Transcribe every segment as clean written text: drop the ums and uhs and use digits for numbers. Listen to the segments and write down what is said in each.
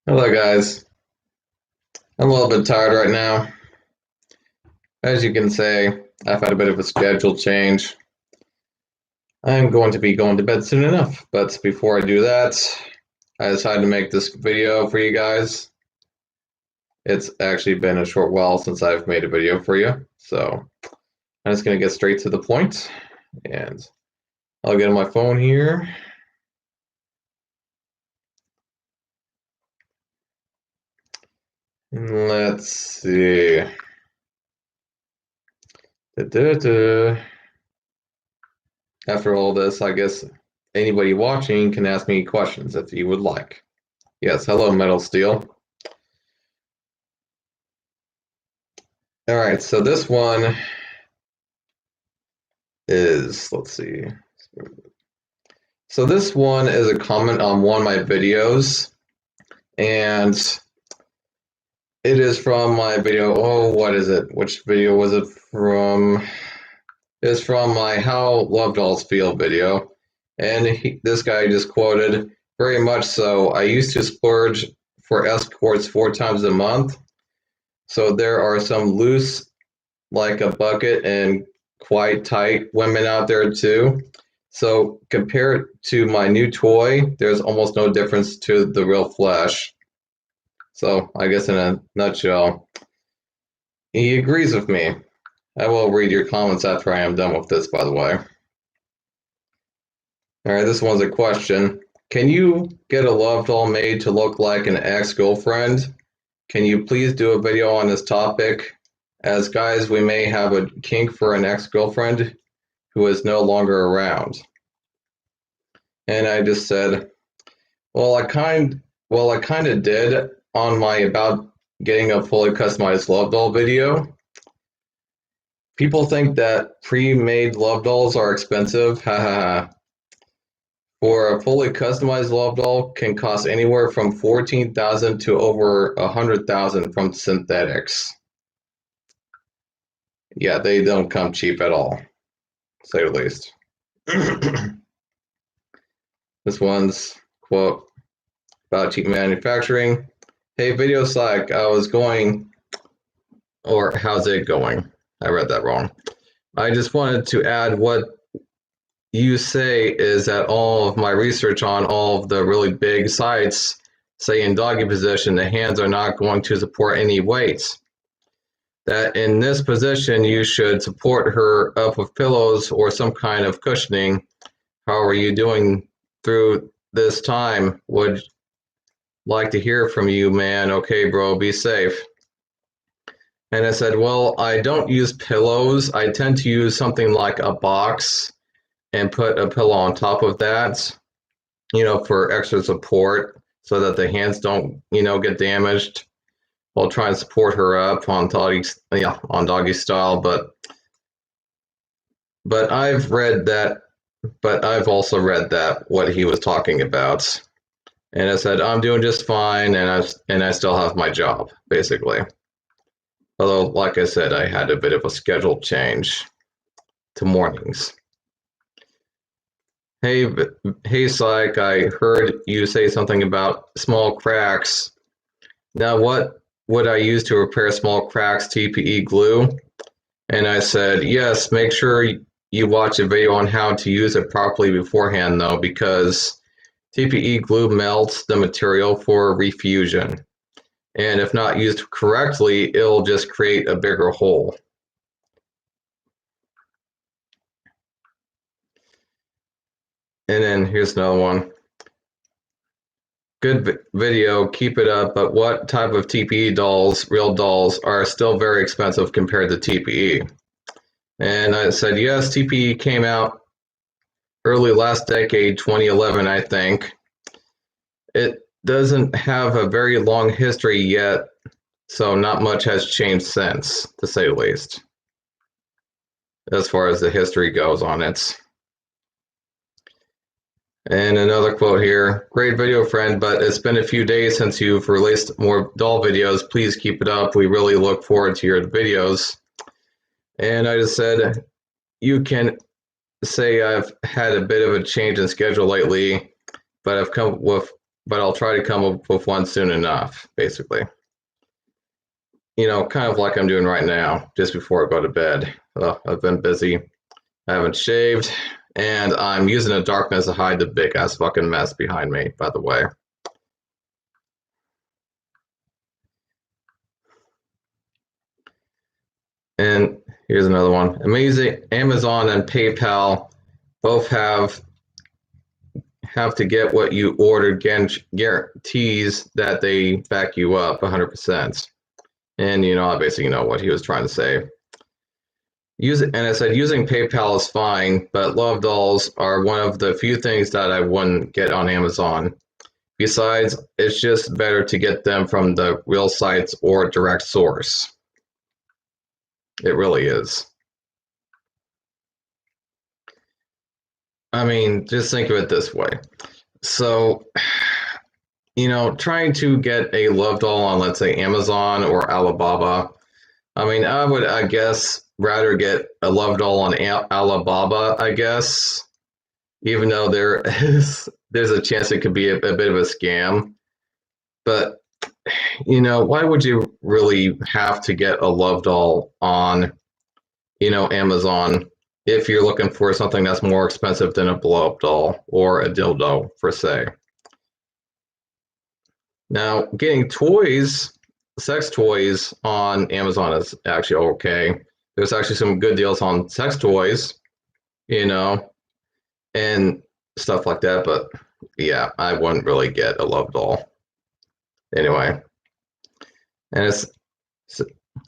Hello guys, I'm a little bit tired right now. As you can say, I've had a bit of a schedule change. I'm going to be going to bed soon enough, but before I do that, I decided to make this video for you guys. It's actually been a short while since I've made a video for you, so I'm just going to get straight to the point, and I'll get on my phone here. Let's see. Da-da-da. After all this, I guess anybody watching can ask me questions if you would like. Yes, hello, Metal Steel. All right, so this one is, let's see. So this one is a comment on one of my videos, and it is from my video. Oh, what is it? Which video was it from? It's from my How Love Dolls Feel video, and this guy just quoted, "Very much so. I used to splurge for escorts 4 times a month, so there are some loose, like a bucket, and quite tight women out there too. So compared to my new toy, there's almost no difference to the real flesh." So I guess in a nutshell, he agrees with me. I will read your comments after I am done with this, by the way. All right, this one's a question. Can you get a love doll made to look like an ex-girlfriend? Can you please do a video on this topic? As guys, we may have a kink for an ex-girlfriend who is no longer around. And I just said, well, I kind of did on my about getting a fully customized love doll video. People think that pre-made love dolls are expensive. Ha ha ha. For a fully customized love doll can cost anywhere from 14,000 to over 100,000 from synthetics. Yeah, they don't come cheap at all, to say the least. This one's quote about cheap manufacturing. Hey, Video Slack, I was going, or how's it going? I read that wrong. I just wanted to add what you say is that all of my research on all of the really big sites say in doggy position, the hands are not going to support any weights. That in this position, you should support her up with pillows or some kind of cushioning. How are you doing through this time? Would like to hear from you, man. Okay, bro, be safe. And I said, well, I don't use pillows. I tend to use something like a box and put a pillow on top of that, for extra support so that the hands don't, get damaged while trying to support her up on doggy style. But I've read that, but I've also read that what he was talking about. And I said, I'm doing just fine, and I still have my job, basically. Although, like I said, I had a bit of a schedule change to mornings. Hey, Psych, I heard you say something about small cracks. Now, what would I use to repair small cracks? TPE glue? And I said, yes, make sure you watch a video on how to use it properly beforehand, though, because TPE glue melts the material for refusion. And if not used correctly, it'll just create a bigger hole. And then here's another one. Good video, keep it up, but what type of TPE dolls, real dolls, are still very expensive compared to TPE? And I said, yes, TPE came out early last decade, 2011, I think. It doesn't have a very long history yet, so not much has changed since, to say the least, as far as the history goes on it. And another quote here, great video, friend, but it's been a few days since you've released more doll videos. Please keep it up. We really look forward to your videos. And I just said, you can say I've had a bit of a change in schedule lately, but I've come with but I'll try to come up with one soon enough, basically. You know, kind of like I'm doing right now, just before I go to bed. I've been busy. I haven't shaved, and I'm using the darkness to hide the big ass fucking mess behind me, by the way. And here's another one. Amazing. Amazon and PayPal both have to get what you ordered, guarantees that they back you up 100%. And you know, I basically know what he was trying to say. And I said using PayPal is fine, but love dolls are one of the few things that I wouldn't get on Amazon. Besides, it's just better to get them from the real sites or direct source. It really is. I mean, just think of it this way. So, you know, trying to get a love doll on, let's say, Amazon or Alibaba. I mean, I would, I guess, rather get a love doll on Alibaba, I guess, even though there's a chance it could be a bit of a scam. But, you know, why would you really have to get a love doll on, you know, Amazon if you're looking for something that's more expensive than a blow-up doll or a dildo, per se? Now, getting toys, sex toys on Amazon is actually okay. There's actually some good deals on sex toys, you know, and stuff like that. But yeah, I wouldn't really get a love doll anyway. And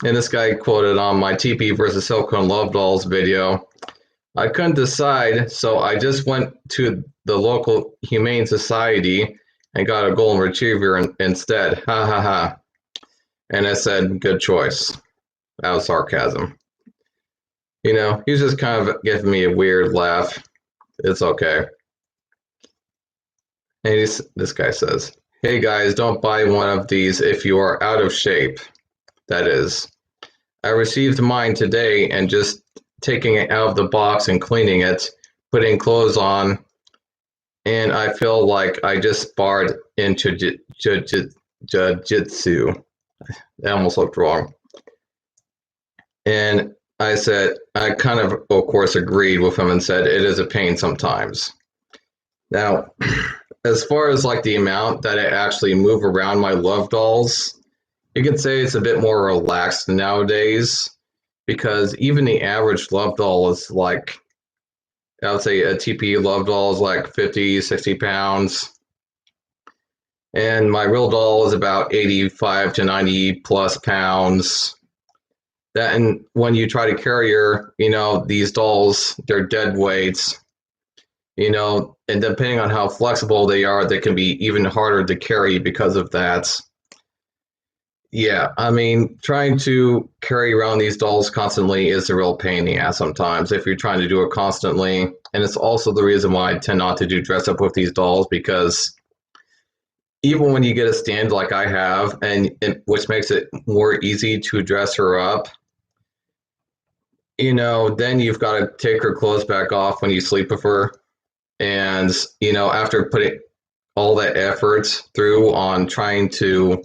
this guy quoted on my TP versus silicone love dolls video. I couldn't decide, so I just went to the local humane society and got a golden retriever instead. Ha ha ha. And I said, good choice. That was sarcasm. You know, he's just kind of giving me a weird laugh. It's okay. And this guy says, hey guys, don't buy one of these if you are out of shape. That is. I received mine today and just taking it out of the box and cleaning it, putting clothes on, and I feel like I just sparred into jiu-jitsu. That almost looked wrong. And I said, I kind of course, agreed with him and said, it is a pain sometimes. Now, as far as like the amount that I actually move around my love dolls, you can say it's a bit more relaxed nowadays, because even the average love doll is like, I would say a TP love doll is like 50, 60 pounds. And my real doll is about 85 to 90 plus pounds. That, and when you try to carry her, you know, these dolls, they're dead weights, you know, and depending on how flexible they are, they can be even harder to carry because of that. Yeah, I mean, trying to carry around these dolls constantly is a real pain in the ass sometimes if you're trying to do it constantly. And it's also the reason why I tend not to do dress up with these dolls, because even when you get a stand like I have, which makes it more easy to dress her up, you know, then you've got to take her clothes back off when you sleep with her. And, you know, after putting all that effort through on trying to,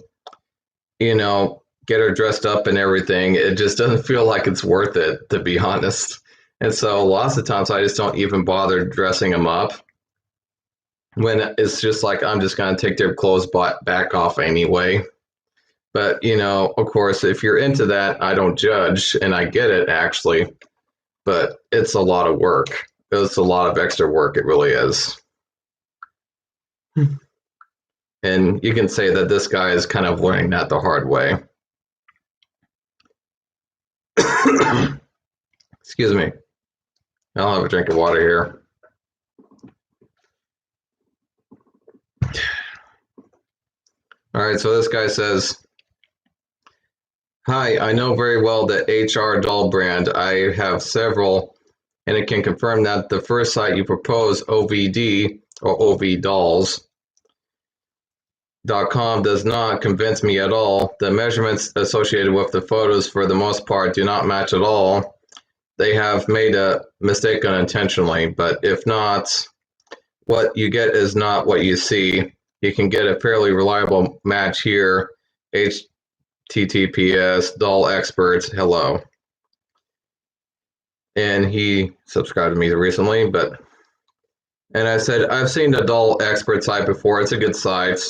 you know, get her dressed up and everything, it just doesn't feel like it's worth it, to be honest. And so lots of times I just don't even bother dressing them up, when it's just like, I'm just going to take their clothes back off anyway. But, you know, of course, if you're into that, I don't judge, and I get it, actually. But it's a lot of work. It's a lot of extra work. It really is. And you can say that this guy is kind of learning that the hard way. Excuse me. I'll have a drink of water here. All right, so this guy says, hi, I know very well the HR doll brand. I have several, and it can confirm that the first site you propose, OVD, or OV Dolls, .com, does not convince me at all. The measurements associated with the photos, for the most part, do not match at all. They have made a mistake unintentionally, but if not, what you get is not what you see. you can get a fairly reliable match here. HTTPS, doll experts, hello. And he subscribed to me recently, and I said, I've seen the doll expert site before. It's a good site.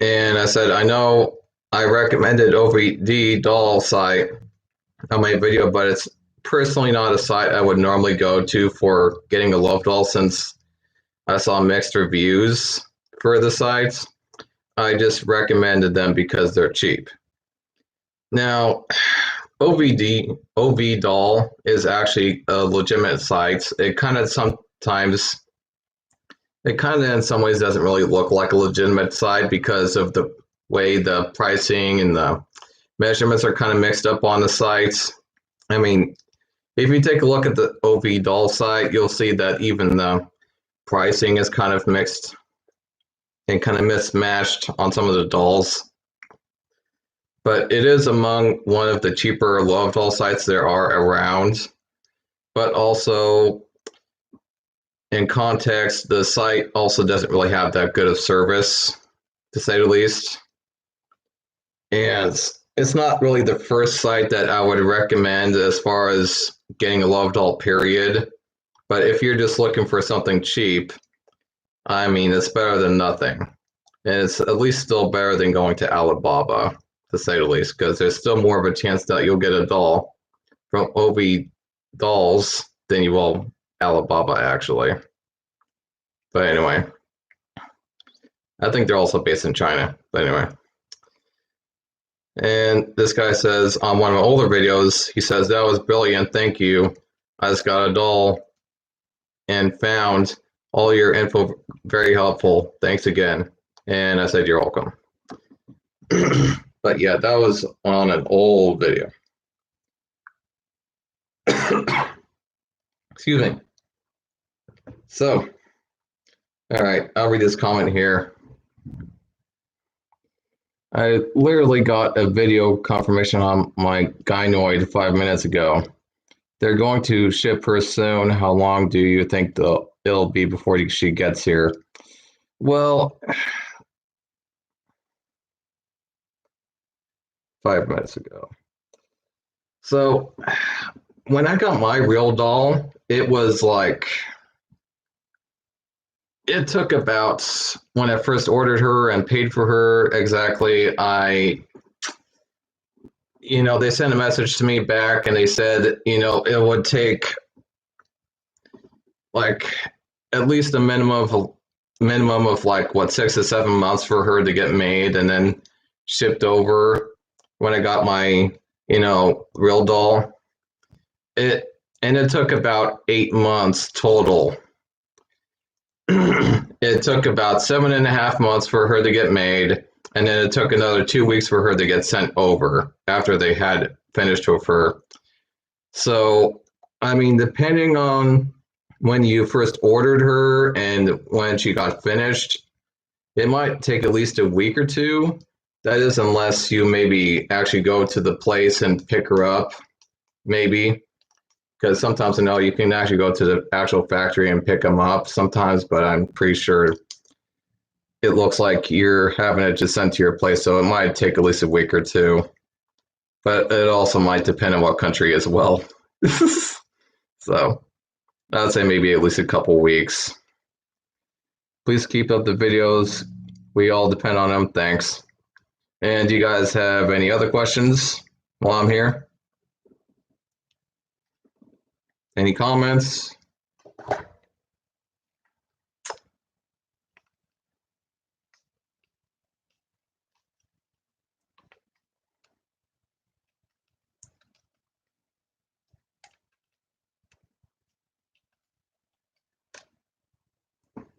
And I said, I know I recommended OVP Dolls site on my video, but it's personally not a site I would normally go to for getting a love doll, since I saw mixed reviews for the sites. I just recommended them because they're cheap. Now, OV Doll is actually a legitimate site. It kind of in some ways doesn't really look like a legitimate site because of the way the pricing and the measurements are kind of mixed up on the sites. I mean, if you take a look at the OV Doll site, you'll see that even the pricing is kind of mixed and kind of mismatched on some of the dolls. But it is among one of the cheaper love doll sites there are around. But also, in context, the site also doesn't really have that good of service, to say the least. And it's not really the first site that I would recommend as far as getting a love doll, period. But if you're just looking for something cheap, I mean, it's better than nothing. And it's at least still better than going to Alibaba, to say the least, because there's still more of a chance that you'll get a doll from OV Dolls than you will Alibaba, actually. But anyway, I think they're also based in China. But anyway. And this guy says on one of my older videos, he says, that was brilliant, thank you. I just got a doll and found all your info very helpful. Thanks again. And I said, you're welcome. But yeah, that was on an old video. Excuse me. So, all right, I'll read this comment here. I literally got a video confirmation on my gynoid 5 minutes ago. They're going to ship her soon. How long do you think it'll be before she gets here? Well, 5 minutes ago. So when I got my real doll, it was like, it took about, when I first ordered her and paid for her exactly, they sent a message to me back and they said, it would take like at least a minimum of like 6 to 7 months for her to get made and then shipped over. When I got my real doll, it took about 8 months total. It took about 7.5 months for her to get made, and then it took another 2 weeks for her to get sent over after they had finished with her. So, I mean, depending on when you first ordered her and when she got finished, it might take at least a week or two. That is, unless you maybe actually go to the place and pick her up, maybe. Because sometimes I know you can actually go to the actual factory and pick them up sometimes, but I'm pretty sure it looks like you're having it just sent to your place, so it might take at least a week or two. But it also might depend on what country as well. So I'd say maybe at least a couple weeks. Please keep up the videos. We all depend on them. Thanks. And do you guys have any other questions while I'm here? Any comments?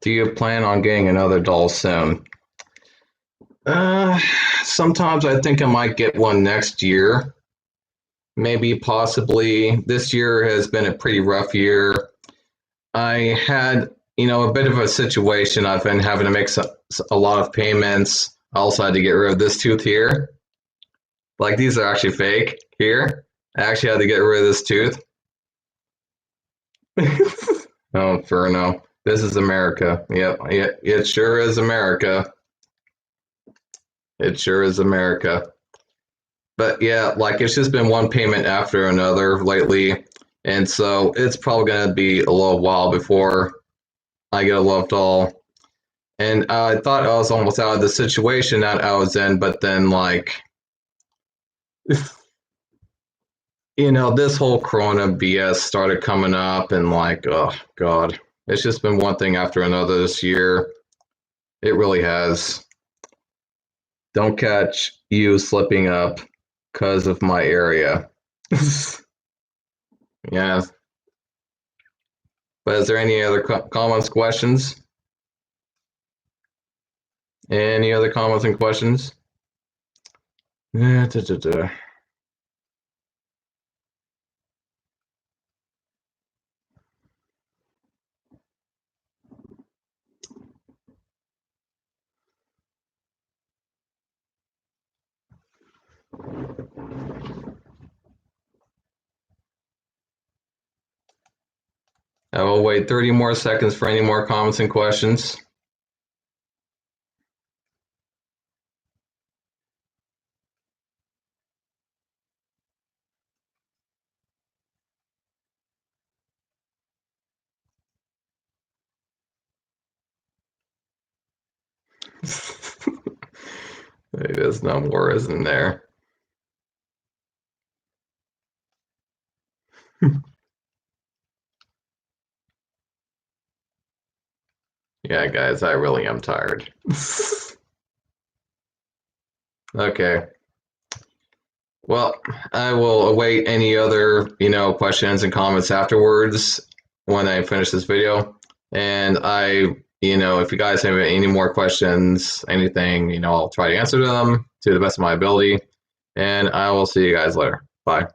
Do you plan on getting another doll soon? Sometimes I think I might get one next year. Maybe, possibly. This year has been a pretty rough year. I had, a bit of a situation. I've been having to make a lot of payments. I also had to get rid of this tooth here. Like, these are actually fake here. I actually had to get rid of this tooth. Oh, Inferno. This is America. Yep, it sure is America. It sure is America. But yeah, like it's just been one payment after another lately. And so it's probably going to be a little while before I get a love doll. And I thought I was almost out of the situation that I was in, but then, like, this whole Corona BS started coming up, and, like, oh, God. It's just been one thing after another this year. It really has. Don't catch you slipping up because of my area. Yeah. But is there any other comments, questions? Any other comments and questions? I will wait 30 more seconds for any more comments and questions. There's no more, isn't there? Yeah, guys, I really am tired. Okay. Well, I will await any other, questions and comments afterwards when I finish this video. And if you guys have any more questions, anything, I'll try to answer them to the best of my ability. And I will see you guys later. Bye.